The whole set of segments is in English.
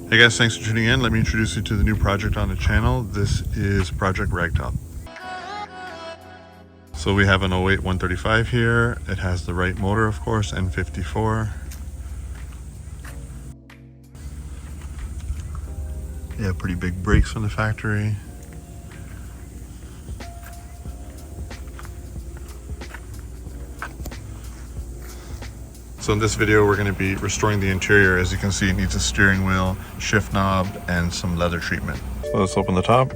Hey guys, thanks for tuning in. Let me introduce you to the new project on the channel. This is Project Ragtop. So we have an 08 135 here. It has the right motor, of course, N54. Yeah, pretty big brakes from the factory. So in this video, we're going to be restoring the interior. As you can see, it needs a steering wheel, shift knob, and some leather treatment. So let's open the top.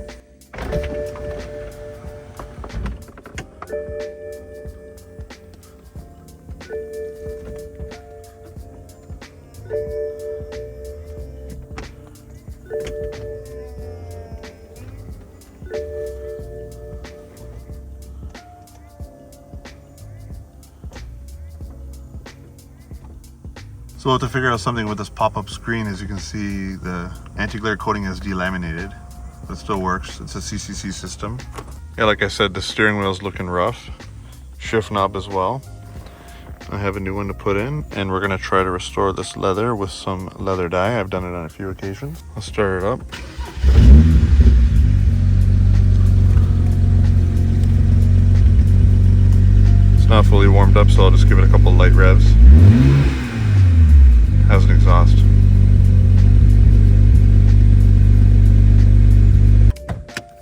So to figure out something with this pop-up screen, as you can see, the anti-glare coating is delaminated. It still works. It's a CCC system. Yeah, like I said, the steering wheel is looking rough. Shift knob as well. I have a new one to put in, and we're gonna try to restore this leather with some leather dye. I've done it on a few occasions. I'll start it up. It's not fully warmed up, so I'll just give it a couple light revs. Has an exhaust.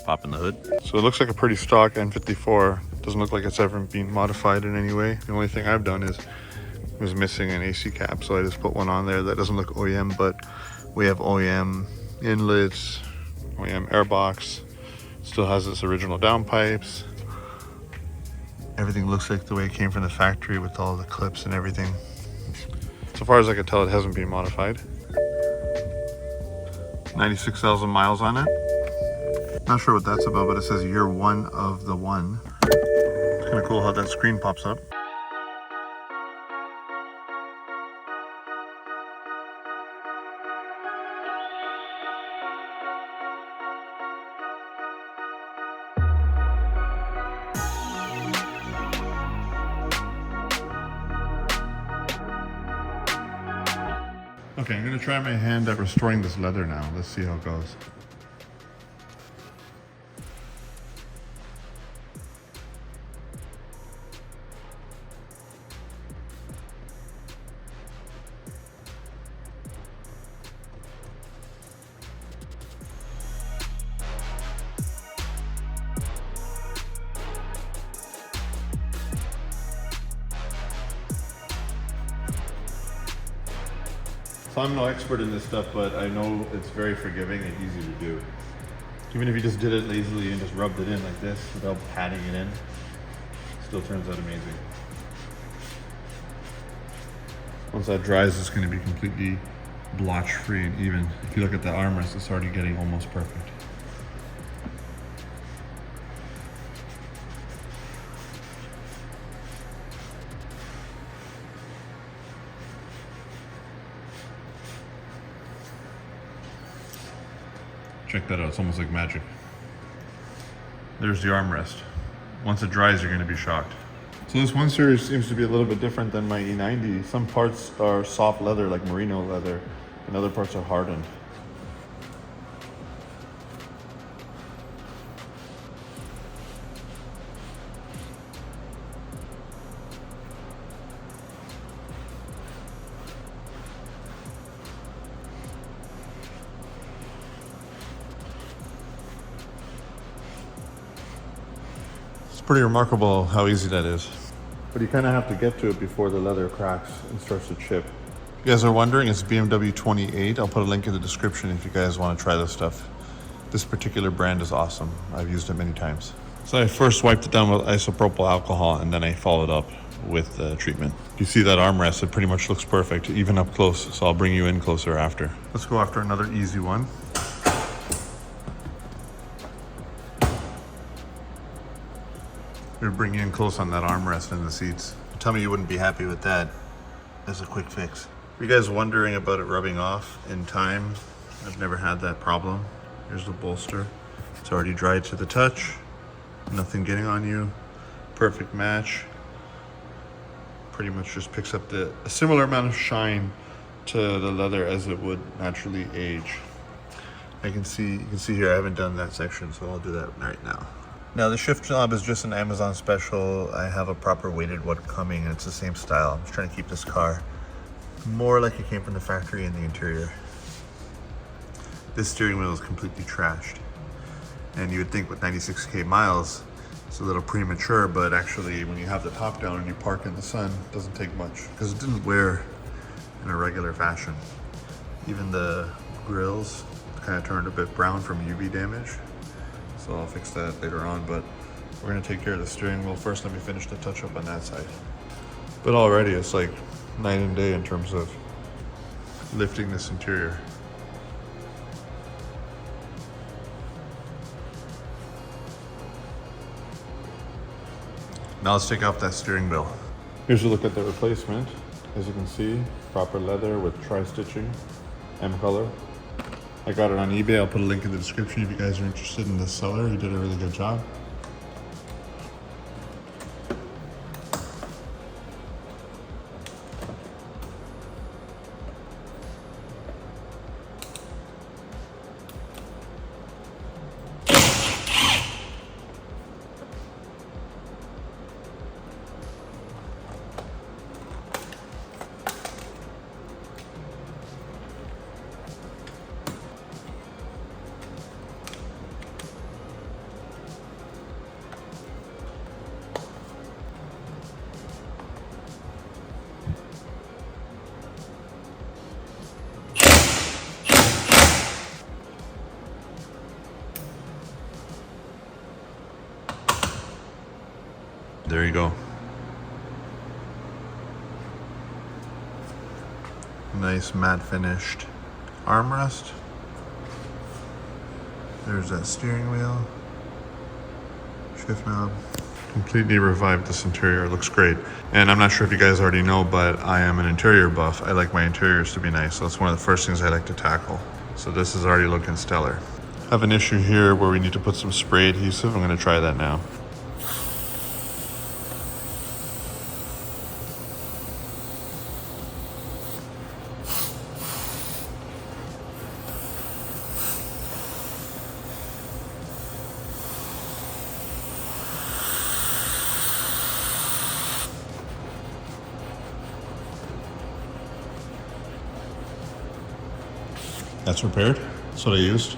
Popping the hood. So it looks like a pretty stock N54. Doesn't look like it's ever been modified in any way. The only thing I've done is it was missing an AC cap, so I just put one on there. That doesn't look OEM, but we have OEM inlets, OEM airbox. Still has its original downpipes. Everything looks like the way it came from the factory with all the clips and everything. So far as I can tell, it hasn't been modified. 96,000 miles on it. Not sure what that's about, but it says year 1 of the 1. It's kind of cool how that screen pops up. Okay, I'm gonna try my hand at restoring this leather now. Let's see how it goes. So I'm no expert in this stuff, but I know it's very forgiving and easy to do. Even if you just did it lazily and just rubbed it in like this without patting it in, it still turns out amazing. Once that dries, it's going to be completely blotch free and even. If you look at the armrest, it's already getting almost perfect. Check that out, it's almost like magic. There's the armrest. Once it dries, you're gonna be shocked. So this 1 Series seems to be a little bit different than my E90. Some parts are soft leather, like merino leather, and other parts are hardened. Pretty remarkable how easy that is. But you kind of have to get to it before the leather cracks and starts to chip. If you guys are wondering, it's BMW 28. I'll put a link in the description if you guys want to try this stuff. This particular brand is awesome. I've used it many times. So I first wiped it down with isopropyl alcohol and then I followed up with the treatment. You see that armrest, it pretty much looks perfect, even up close. So I'll bring you in closer after. Let's go after another easy one. We'll bring you in close on that armrest and the seats. Tell me you wouldn't be happy with that as a quick fix. If you guys wondering about it rubbing off in time, I've never had that problem. Here's the bolster. It's already dried to the touch. Nothing getting on you. Perfect match. Pretty much just picks up a similar amount of shine to the leather as it would naturally age. You can see here I haven't done that section, so I'll do that right now. Now the shift knob is just an Amazon special. I have a proper weighted one coming and it's the same style. I'm just trying to keep this car more like it came from the factory in the interior. This steering wheel is completely trashed. And you would think with 96k miles, it's a little premature, but actually when you have the top down and you park in the sun, it doesn't take much because it didn't wear in a regular fashion. Even the grills kind of turned a bit brown from UV damage. So I'll fix that later on, but we're gonna take care of the steering wheel first. Let me finish the touch up on that side. But already it's like night and day in terms of lifting this interior. Now let's take off that steering wheel. Here's a look at the replacement. As you can see, proper leather with tri-stitching, M color. I got it on eBay. I'll put a link in the description if you guys are interested in this seller. He did a really good job. There you go. Nice matte finished armrest. There's that steering wheel. Shift knob. Completely revived this interior. It looks great. And I'm not sure if you guys already know, but I am an interior buff. I like my interiors to be nice. So that's one of the first things I like to tackle. So this is already looking stellar. I have an issue here where we need to put some spray adhesive. I'm going to try that now. That's repaired. That's what I used.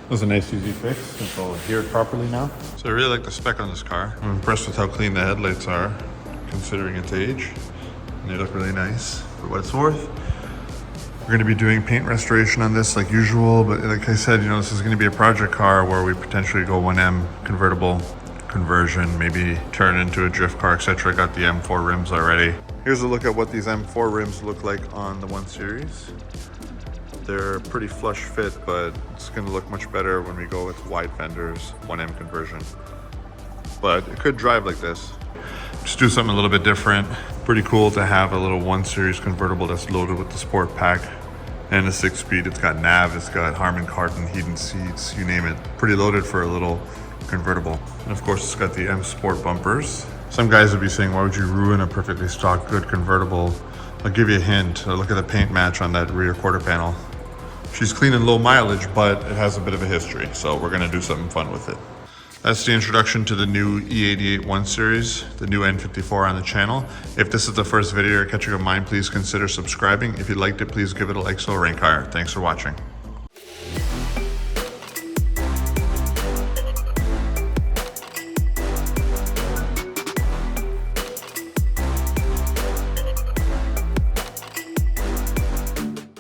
It was a nice easy fix. It's all geared properly now. So I really like the spec on this car. I'm impressed with how clean the headlights are, considering its age. And they look really nice for what it's worth. We're gonna be doing paint restoration on this like usual, but like I said, you know, this is gonna be a project car where we potentially go 1M convertible conversion, maybe turn it into a drift car, etc. Got the M4 rims already. Here's a look at what these M4 rims look like on the 1 Series. They're pretty flush fit, but it's gonna look much better when we go with wide fenders, 1M conversion. But it could drive like this. Just do something a little bit different. Pretty cool to have a little 1 Series convertible that's loaded with the sport pack and a 6-speed. It's got nav, it's got Harman Kardon heated seats, you name it. Pretty loaded for a little convertible. And of course, it's got the M Sport bumpers. Some guys would be saying, why would you ruin a perfectly stock, good convertible? I'll give you a hint. Look at the paint match on that rear quarter panel. She's clean and low mileage, but it has a bit of a history, so we're gonna do something fun with it. That's the introduction to the new E88 1 Series, the new N54 on the channel. If this is the first video you're catching of mine, please consider subscribing. If you liked it, please give it a like so it'll rank higher. Thanks for watching.